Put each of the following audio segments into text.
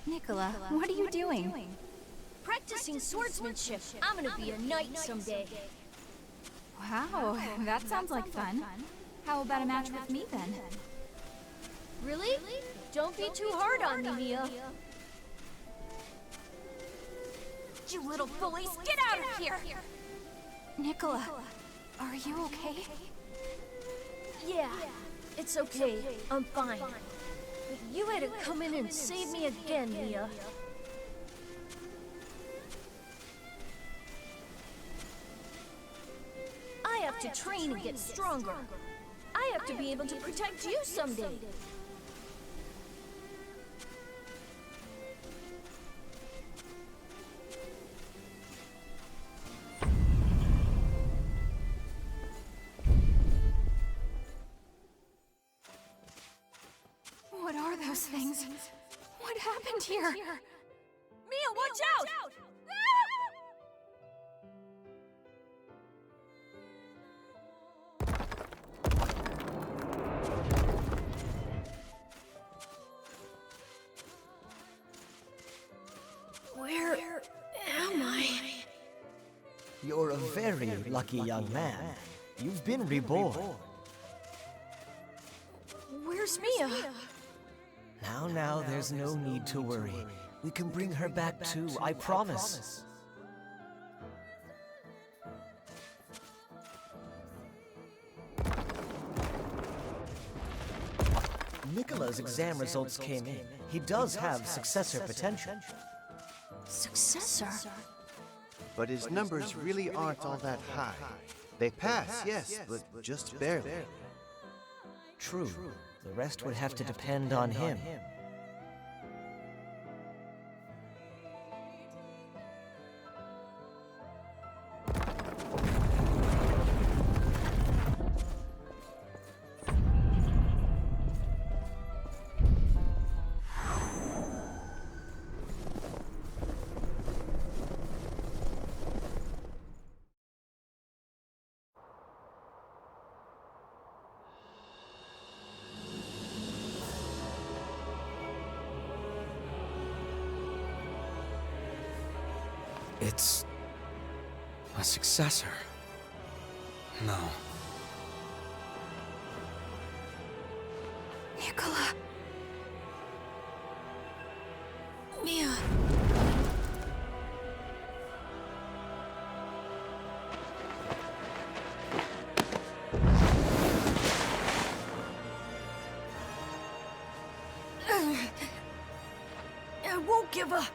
Nicola, what are you doing? Practicing swordsmanship. I'm gonna be a knight someday. Wow, that sounds like fun. How about a match with me then? Really? Don't be too hard on me, Mia. You little bullies, get out of here! Nicola, are you okay? Yeah, it's okay. I'm fine. But you had to come in and save me again, Mia. I have to train and get stronger. I have to be able to protect you someday. What are those things? What happened here? Mia, watch out! Where am I? You're a very lucky young man. You've been reborn. Where's Mia? Now, there's no need to worry. We can bring her back too, I promise. Nicola's exam results came in. He does have successor potential. Successor? But his numbers really aren't all that high. They pass, yes, but just barely. True. The rest would have to depend on him. It's a successor. No. Nicola. Mia. I won't give up.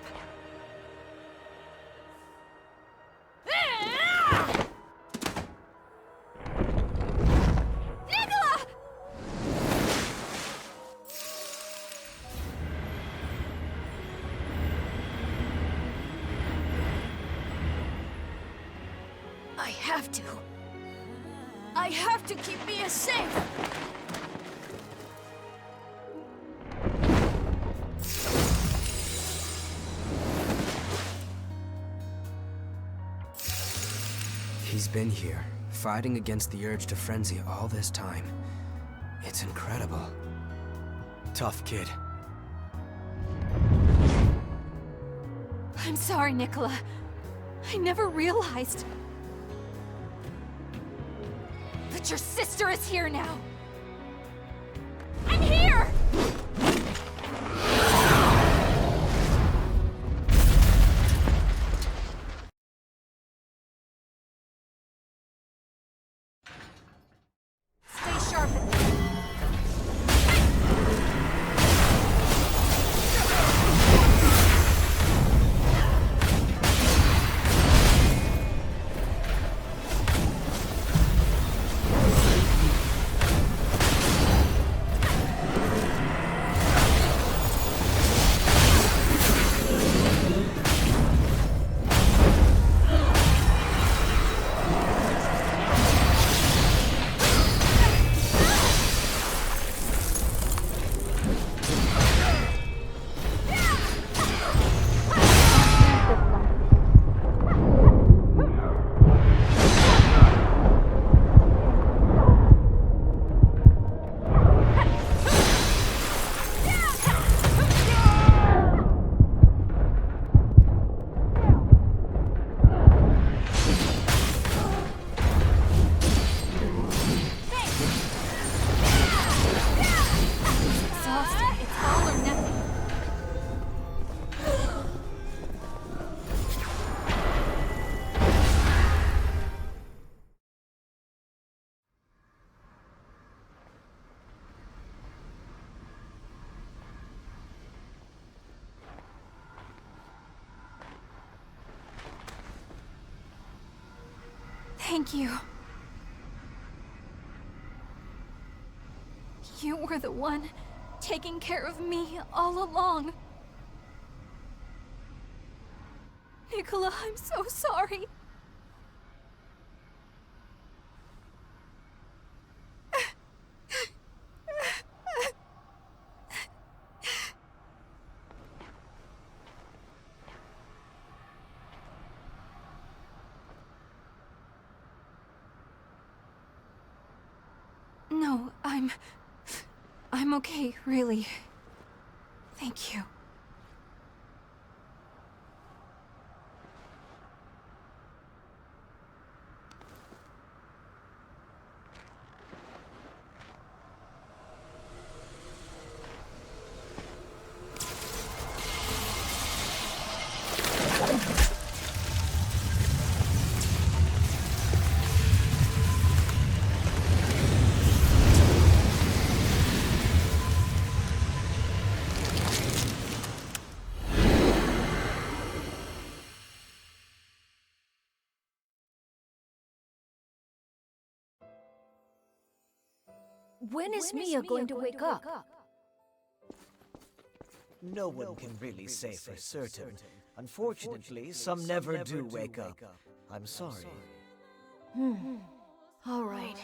I have to keep Mia safe! He's been here, fighting against the urge to frenzy all this time. It's incredible. Tough kid. I'm sorry, Nicola. I never realized. But your sister is here now. I'm here! Stay sharp. Thank you. You were the one taking care of me all along. Nicola, I'm so sorry. No, I'm okay, really. Thank you. When is Mia going to wake up? No one can really say for certain. Unfortunately, some never do wake up. I'm sorry. All right.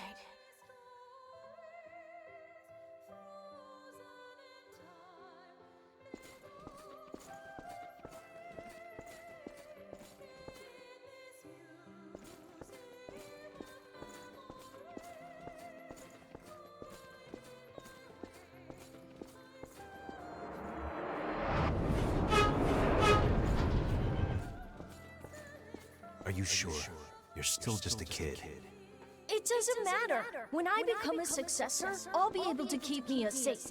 Are you sure? You're still just a kid. It doesn't matter. When I become a successor, I'll be able to keep Mia safe.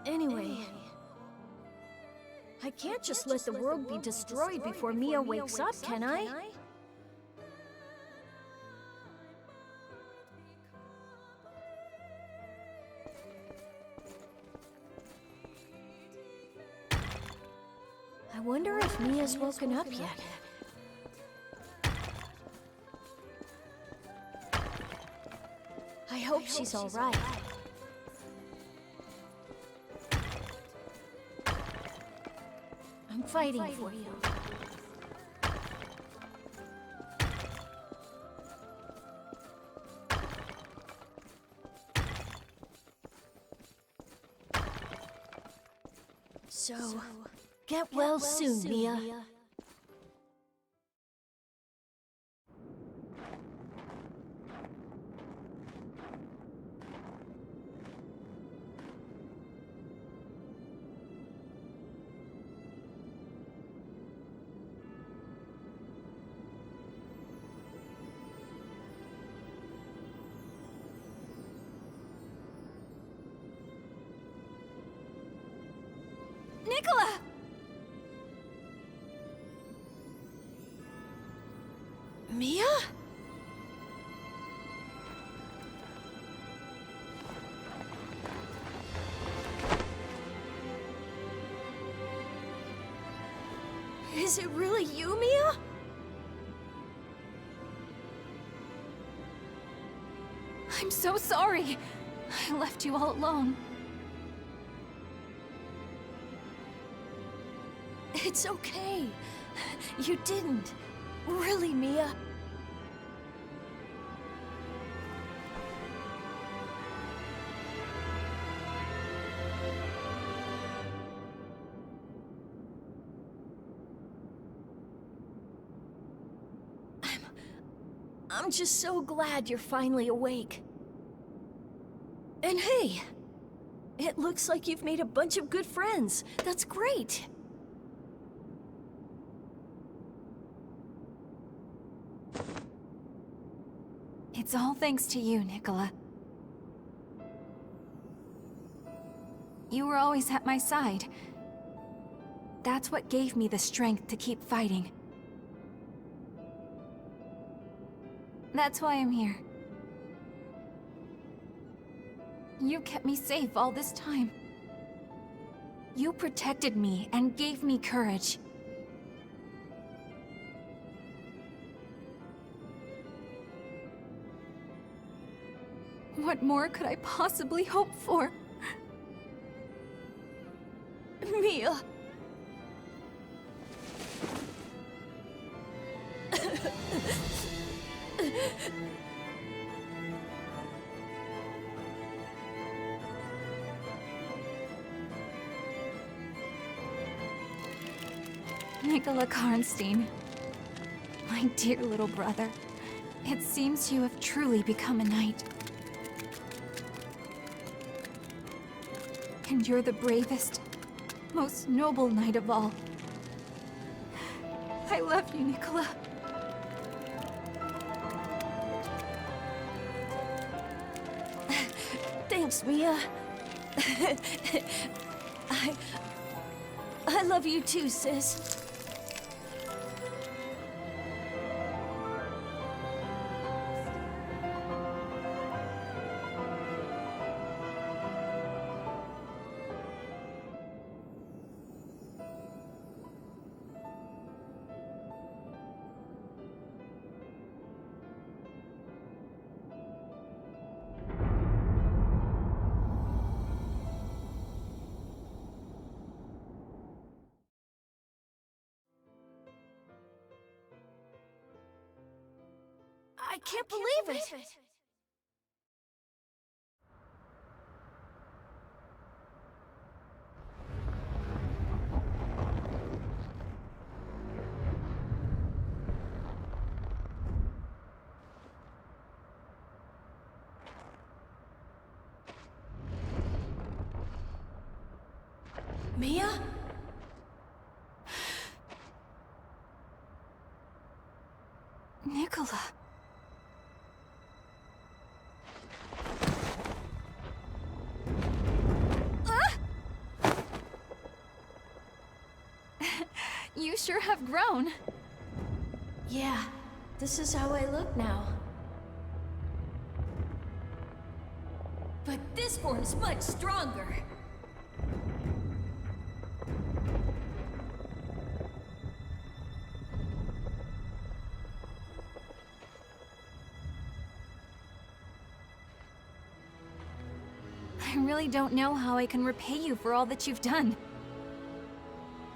Anyway, I can't just let the world be destroyed before Mia wakes up, can I? I wonder if Mia's woken up yet. I hope she's all right. I'm fighting for you. So, get well soon, Mia. Nicola! Mia? Is it really you, Mia? I'm so sorry. I left you all alone. It's okay. You didn't. Really, Mia. I'm just so glad you're finally awake. And hey, it looks like you've made a bunch of good friends. That's great. It's all thanks to you, Nicola. You were always at my side. That's what gave me the strength to keep fighting. That's why I'm here. You kept me safe all this time. You protected me and gave me courage. What more could I possibly hope for? Mia! Nicola Karnstein, my dear little brother, it seems you have truly become a knight. And you're the bravest, most noble knight of all. I love you, Nicola. Thanks, Mia. I love you too, sis. I can't believe it! Mia? Nicola. You sure have grown. Yeah, this is how I look now. But this form's much stronger. I really don't know how I can repay you for all that you've done.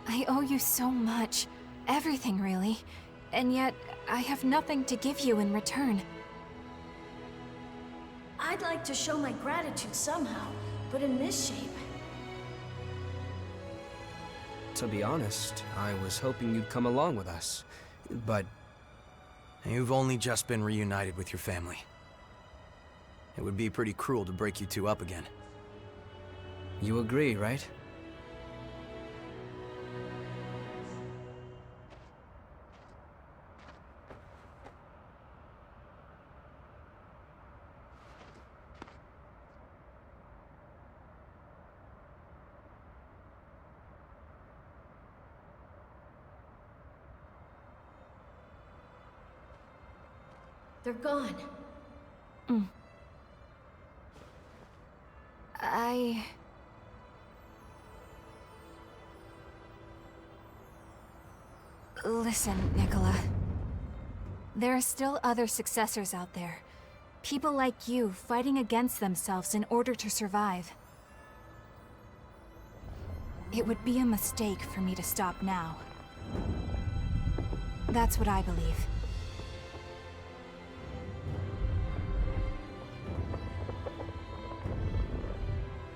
I owe you so much. Everything, really. And yet, I have nothing to give you in return. I'd like to show my gratitude somehow, but in this shape. To be honest, I was hoping you'd come along with us. But You've only just been reunited with your family. It would be pretty cruel to break you two up again. you agree, right? They're gone. Listen, Nicola. There are still other successors out there. People like you fighting against themselves in order to survive. It would be a mistake for me to stop now. That's what I believe.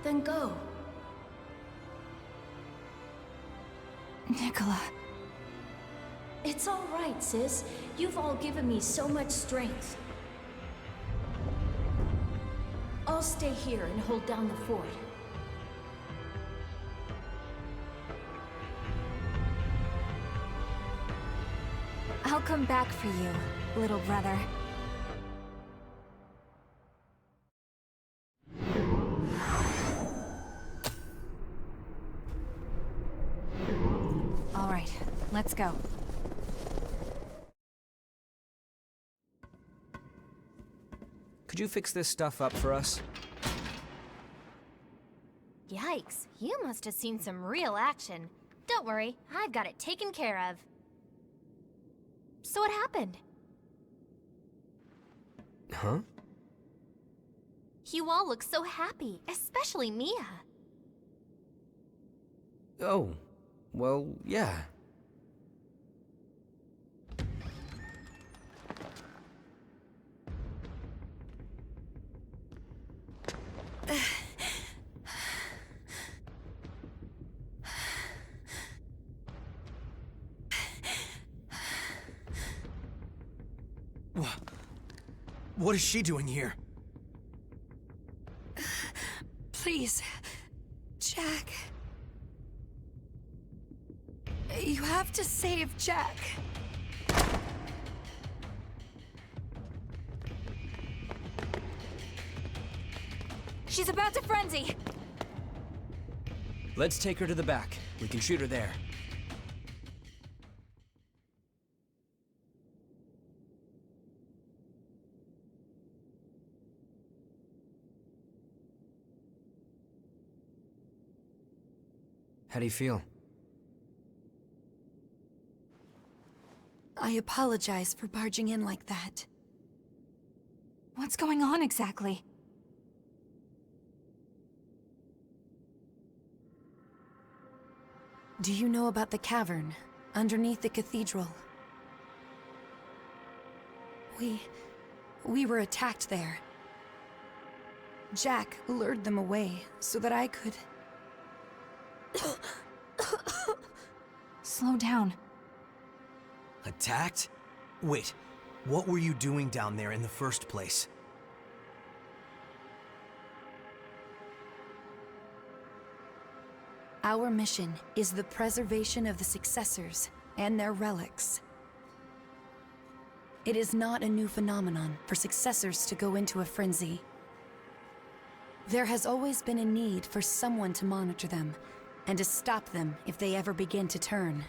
Then go. Nicola. It's all right, sis. You've all given me so much strength. I'll stay here and hold down the fort. I'll come back for you, little brother. All right, let's go. Could you fix this stuff up for us? Yikes, you must have seen some real action. Don't worry, I've got it taken care of. So what happened? Huh? You all look so happy, especially Mia. Oh, well, yeah. What is she doing here? Please, Jack. You have to save Jack. She's about to frenzy. Let's take her to the back. We can shoot her there. How do you feel? I apologize for barging in like that. What's going on exactly? Do you know about the cavern underneath the cathedral? We were attacked there. Jack lured them away so that I could... Slow down. Attacked? Wait, what were you doing down there in the first place? Our mission is the preservation of the successors and their relics. It is not a new phenomenon for successors to go into a frenzy. There has always been a need for someone to monitor them, and to stop them if they ever begin to turn.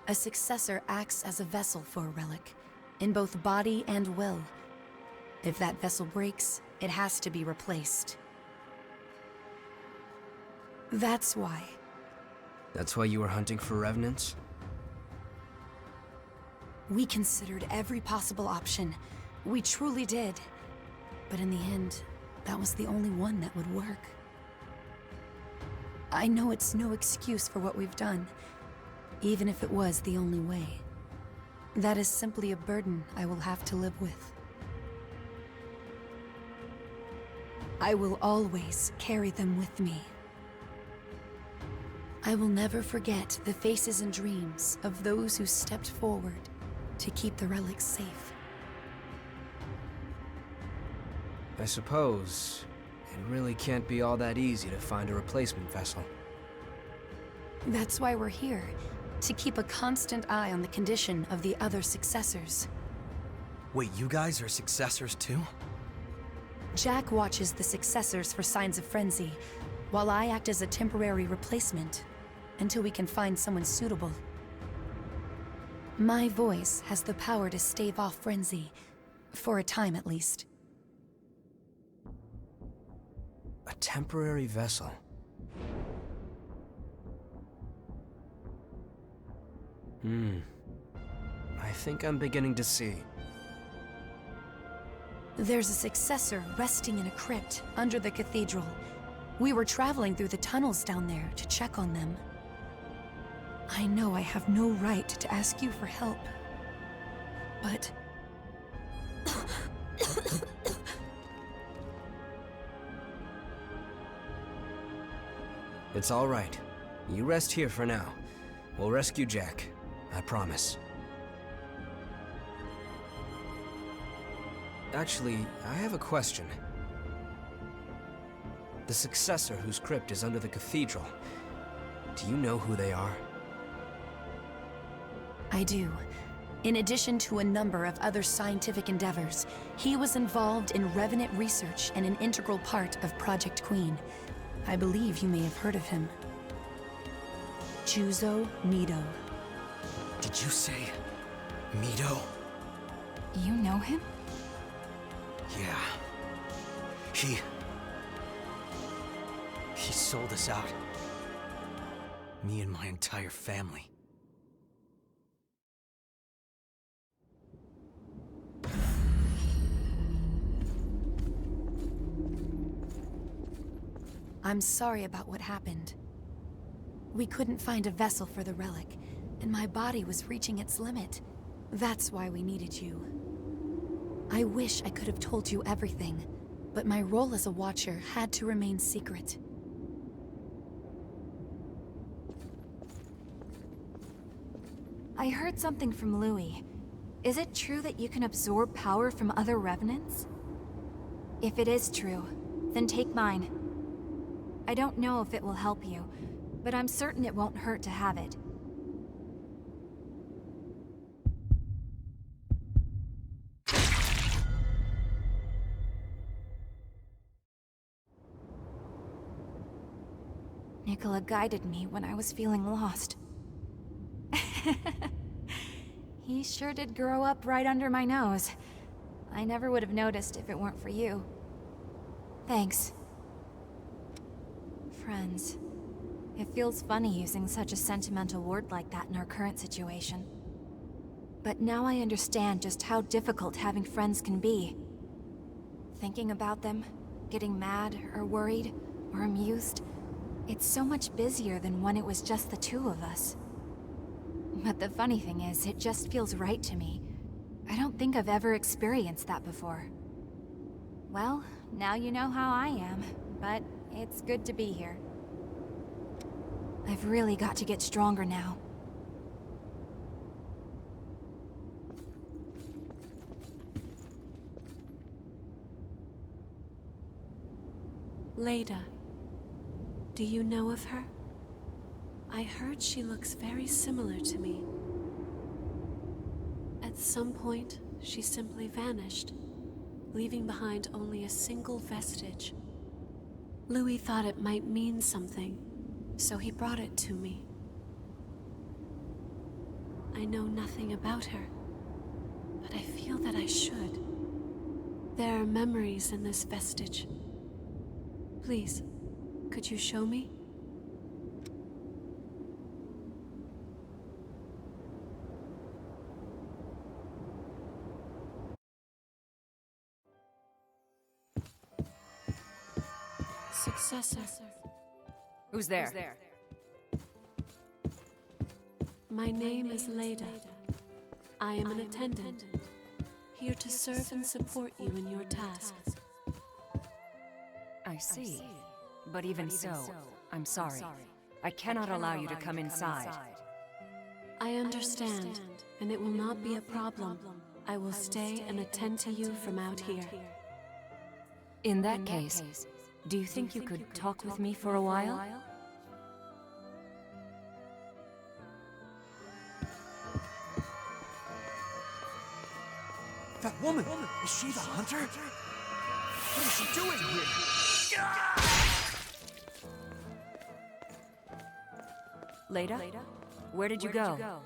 A successor acts as a vessel for a relic, in both body and will. If that vessel breaks, it has to be replaced. That's why. That's why you were hunting for revenants? We considered every possible option. We truly did. But in the end, that was the only one that would work. I know it's no excuse for what we've done, even if it was the only way. That is simply a burden I will have to live with. I will always carry them with me. I will never forget the faces and dreams of those who stepped forward to keep the relics safe. I suppose it really can't be all that easy to find a replacement vessel. That's why we're here, to keep a constant eye on the condition of the other successors. Wait, you guys are successors too? Jack watches the successors for signs of frenzy, while I act as a temporary replacement, until we can find someone suitable. My voice has the power to stave off frenzy, for a time at least. A temporary vessel. I think I'm beginning to see. There's a successor resting in a crypt under the cathedral. We were traveling through the tunnels down there to check on them. I know I have no right to ask you for help, but... It's all right. You rest here for now. We'll rescue Jack. I promise. Actually, I have a question. The successor whose crypt is under the cathedral, do you know who they are? I do. In addition to a number of other scientific endeavors, he was involved in revenant research and an integral part of Project Queen. I believe you may have heard of him. Juzo Mido. Did you say Mido? You know him? Yeah. He sold us out. Me and my entire family. I'm sorry about what happened. We couldn't find a vessel for the relic, and my body was reaching its limit. That's why we needed you. I wish I could have told you everything, but my role as a Watcher had to remain secret. I heard something from Louis. Is it true that you can absorb power from other revenants? If it is true, then take mine. I don't know if it will help you, but I'm certain it won't hurt to have it. Nicola guided me when I was feeling lost. He sure did grow up right under my nose. I never would have noticed if it weren't for you. Thanks. Friends. It feels funny using such a sentimental word like that in our current situation. But now I understand just how difficult having friends can be. Thinking about them, getting mad or worried or amused, it's so much busier than when it was just the two of us. But the funny thing is, it just feels right to me. I don't think I've ever experienced that before. Well, now you know how I am, but it's good to be here. I've really got to get stronger now. Leda. Do you know of her? I heard she looks very similar to me. At some point, she simply vanished, leaving behind only a single vestige. Louis thought it might mean something, so he brought it to me. I know nothing about her, but I feel that I should. There are memories in this vestige. Please, could you show me? Successor. Who's there? My name is Leda. I am an attendant, here to serve and support you in your tasks. I see. But even so, I'm sorry. I cannot allow you to come inside. I understand, and it will not be a problem. I will stay and attend to you from out here. In that case, do you think you could talk with me for a while? That woman! Is she the hunter? What is she doing here? Leda? Where did you go?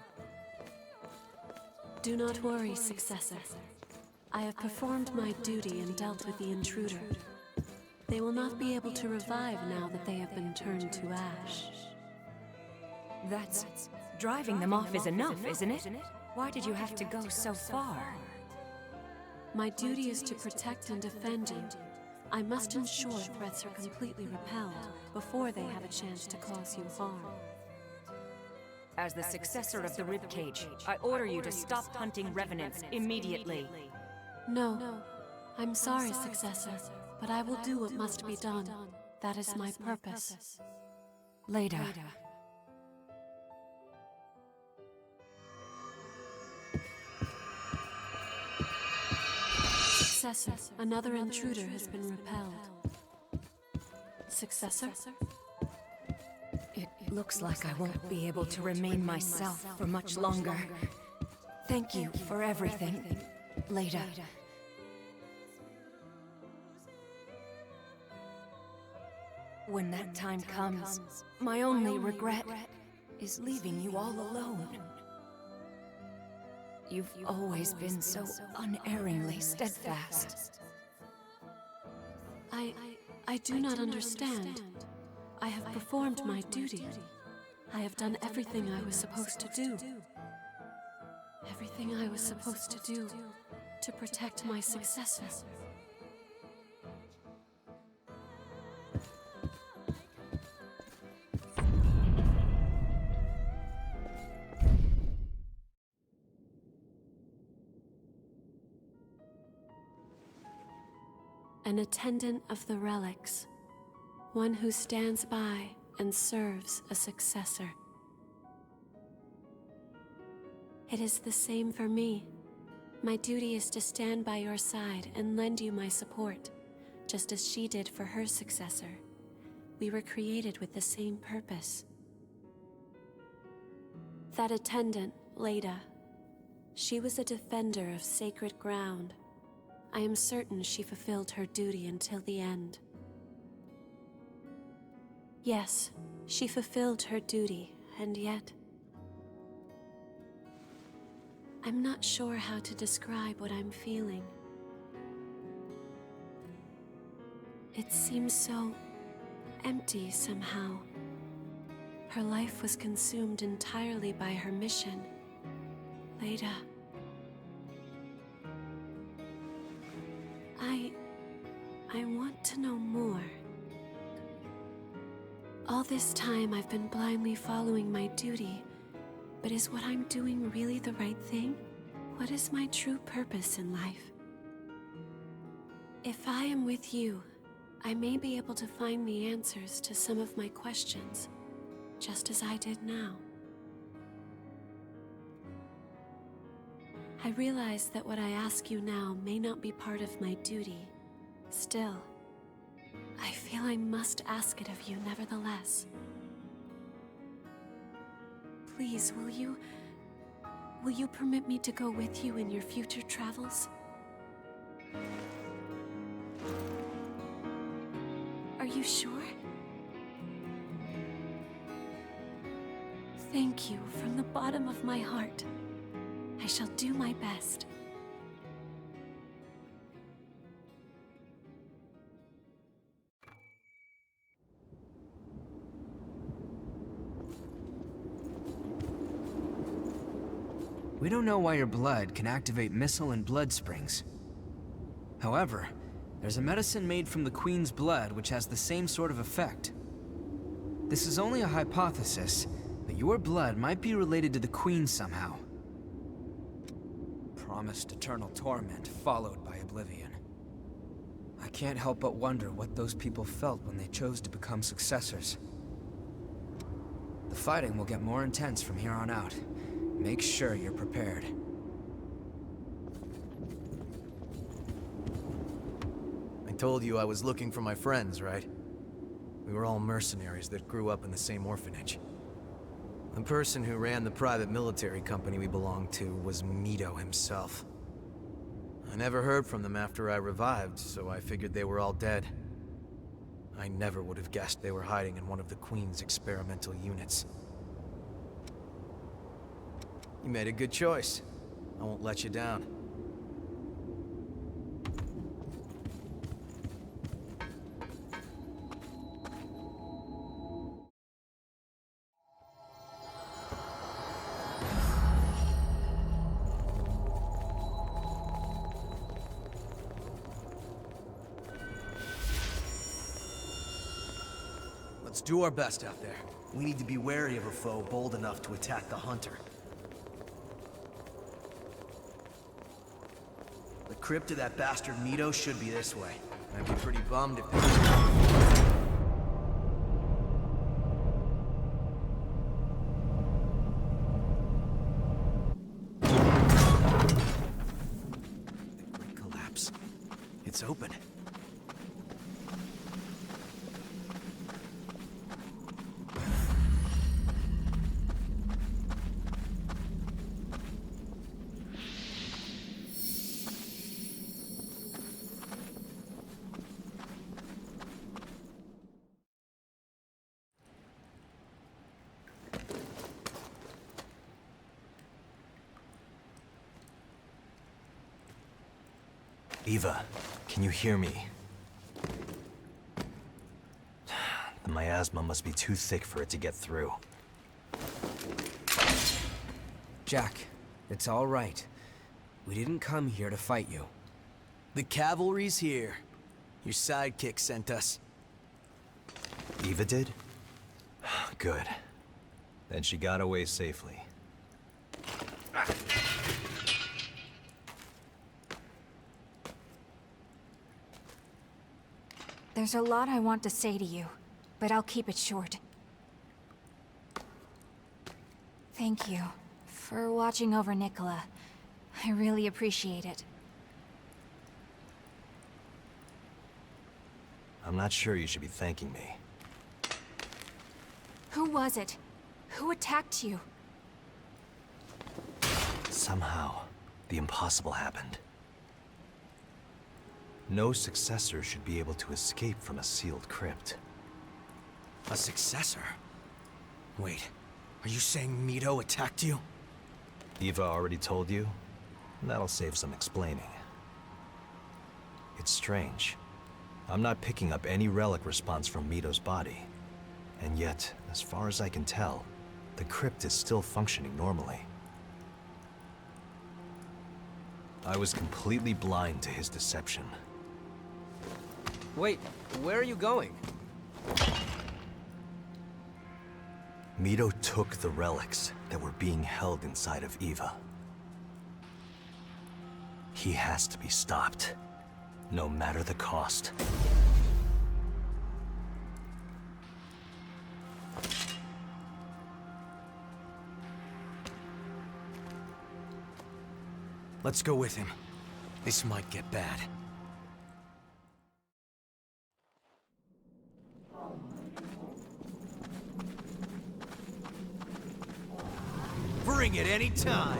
Do not worry, Successor. I have performed my duty and dealt with the intruder. They will not be able to revive now that they have been turned to ash. That's... driving them off is enough, isn't it? Why did you have to go so far? My duty is to protect and defend you. I must ensure threats are completely repelled before they have a chance to cause you harm. As the successor of the Ribcage, I order you to stop hunting revenants immediately. No. I'm sorry, Successor, but I will do what must be done. That is my purpose. Leda. Successor, another intruder has been repelled. Successor? It looks like I won't be able to remain myself for much longer. Thank you for everything, Leda. When that time comes, my only regret is leaving you all alone. You've always been so unerringly steadfast. I do not understand. I have performed my duty. I have done everything I was supposed to do. Everything I was supposed to do to protect my successor. An attendant of the relics. One who stands by and serves a successor. It is the same for me. My duty is to stand by your side and lend you my support, just as she did for her successor. We were created with the same purpose. That attendant, Leda, she was a defender of sacred ground. I am certain she fulfilled her duty until the end. Yes, she fulfilled her duty, and yet... I'm not sure how to describe what I'm feeling. It seems so empty somehow. Her life was consumed entirely by her mission. Leda. I want to know more. All this time I've been blindly following my duty, but is what I'm doing really the right thing? What is my true purpose in life? If I am with you, I may be able to find the answers to some of my questions, just as I did now. I realize that what I ask you now may not be part of my duty. Still, I feel I must ask it of you nevertheless. Please, will you permit me to go with you in your future travels? Are you sure? Thank you from the bottom of my heart. I shall do my best. We don't know why your blood can activate missile and blood springs. However, there's a medicine made from the Queen's blood which has the same sort of effect. This is only a hypothesis, but your blood might be related to the Queen somehow. Promised eternal torment followed by oblivion. I can't help but wonder what those people felt when they chose to become successors. The fighting will get more intense from here on out. Make sure you're prepared. I told you I was looking for my friends, right? We were all mercenaries that grew up in the same orphanage. The person who ran the private military company we belonged to was Mito himself. I never heard from them after I revived, so I figured they were all dead. I never would have guessed they were hiding in one of the Queen's experimental units. You made a good choice. I won't let you down. Let's do our best out there. We need to be wary of a foe bold enough to attack the hunter. The crypt of that bastard Mito should be this way. I'd be pretty bummed if... The great collapse. It's open. Eva, can you hear me? The miasma must be too thick for it to get through. Jack, it's all right. We didn't come here to fight you. The cavalry's here. Your sidekick sent us. Eva did? Good. Then she got away safely. There's a lot I want to say to you, but I'll keep it short. Thank you for watching over Nicola. I really appreciate it. I'm not sure you should be thanking me. Who was it? Who attacked you? Somehow, the impossible happened. No successor should be able to escape from a sealed crypt. A successor? Wait, are you saying Mito attacked you? Eva already told you? That'll save some explaining. It's strange. I'm not picking up any relic response from Mito's body. And yet, as far as I can tell, the crypt is still functioning normally. I was completely blind to his deception. Wait, where are you going? Mito took the relics that were being held inside of Eva. He has to be stopped, no matter the cost. Let's go with him. This might get bad. Bring it any time.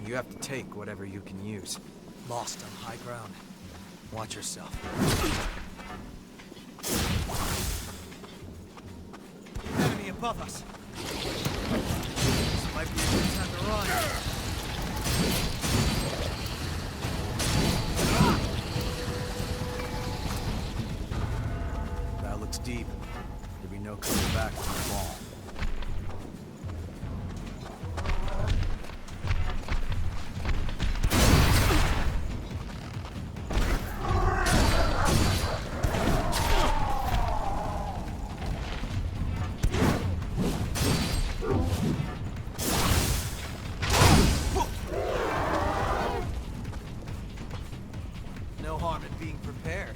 You have to take whatever you can use. Lost on high ground. Watch yourself. Enemy above us. This might be a good time to run. That looks deep. There'll be no coming back from the ball. No harm in being prepared.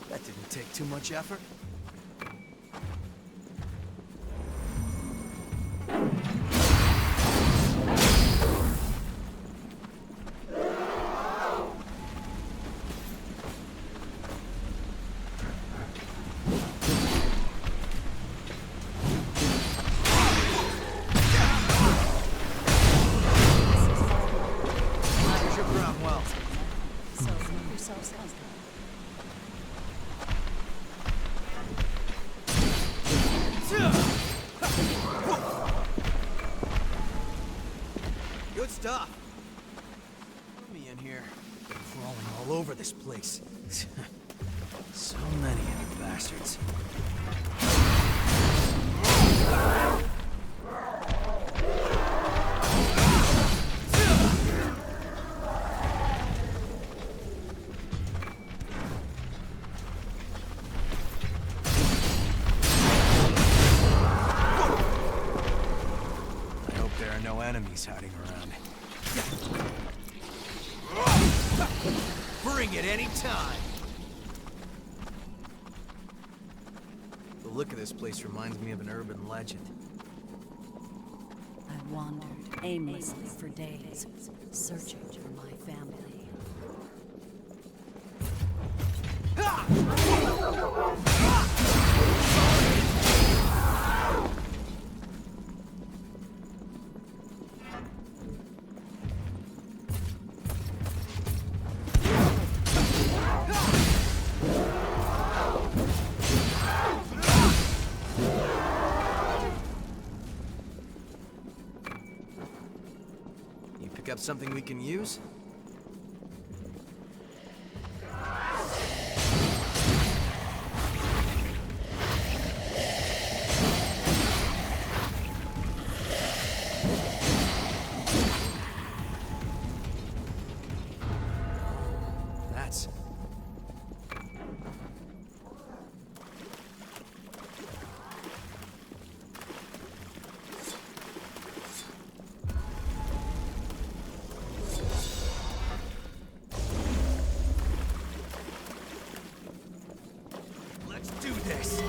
That didn't take too much effort. Good stuff. Put me in here. Crawling all over this place. So many of you bastards. I hope there are no enemies hiding around. Bring it any time. The look of this place reminds me of an urban legend. I wandered aimlessly for days, searching for my family. have something we can use? That's... Let's do this!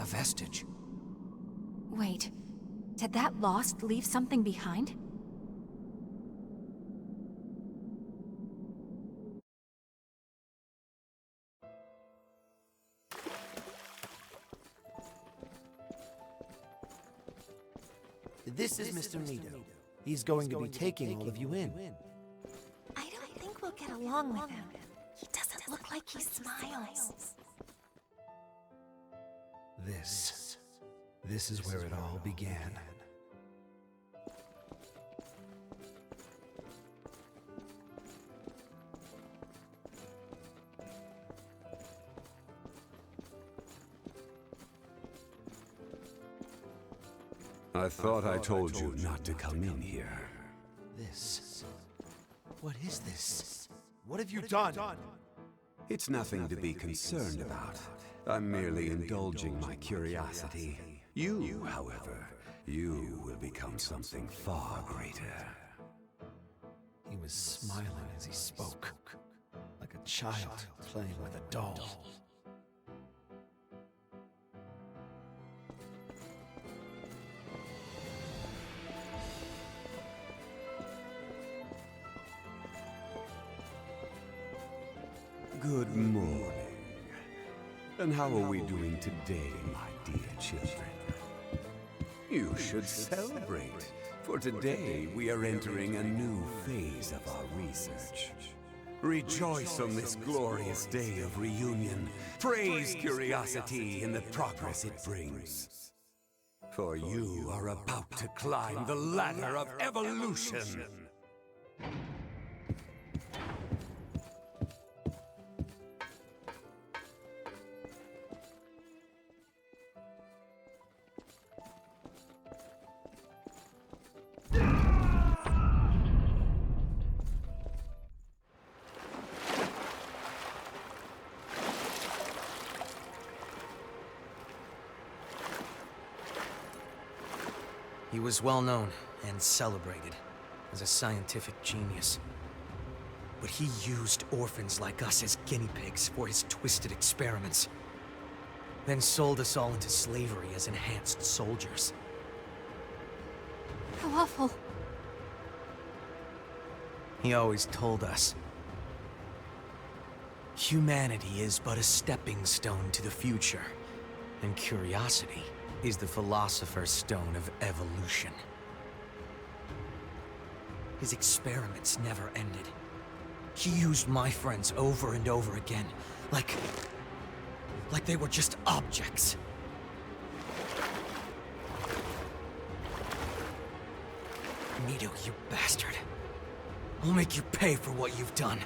A vestige. Wait, did that lost leave something behind? This is Mr. Nito. He's going to be taking all of you in. I don't think we'll get along with him. He doesn't look like he smiles. This is where it all began. I thought I told you not to come in here. What is this? What have you done? It's nothing to be concerned about. I'm merely indulging my curiosity. You, however, you will become something far greater. He was smiling as he spoke, like a child playing with a doll. Good morning. And how are we doing today, my dear children? You should celebrate, for today we are entering a new phase of our research. Rejoice on this glorious day of reunion. Praise curiosity in the progress it brings. For you are about to climb the ladder of evolution. He was well known and celebrated as a scientific genius. But he used orphans like us as guinea pigs for his twisted experiments. Then sold us all into slavery as enhanced soldiers. How awful. He always told us, humanity is but a stepping stone to the future, and curiosity is the philosopher's stone of evolution. His experiments never ended. He used my friends over and over again, like they were just objects. Mito, you bastard. I'll make you pay for what you've done.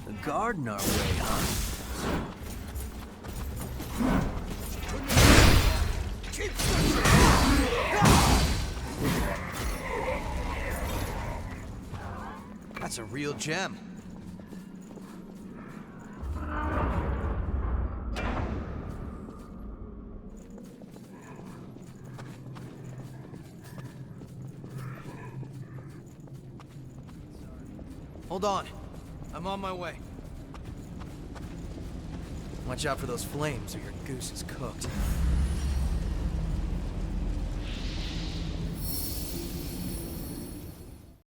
The guard in our way, huh? That's a real gem. Hold on. I'm on my way. Watch out for those flames or your goose is cooked.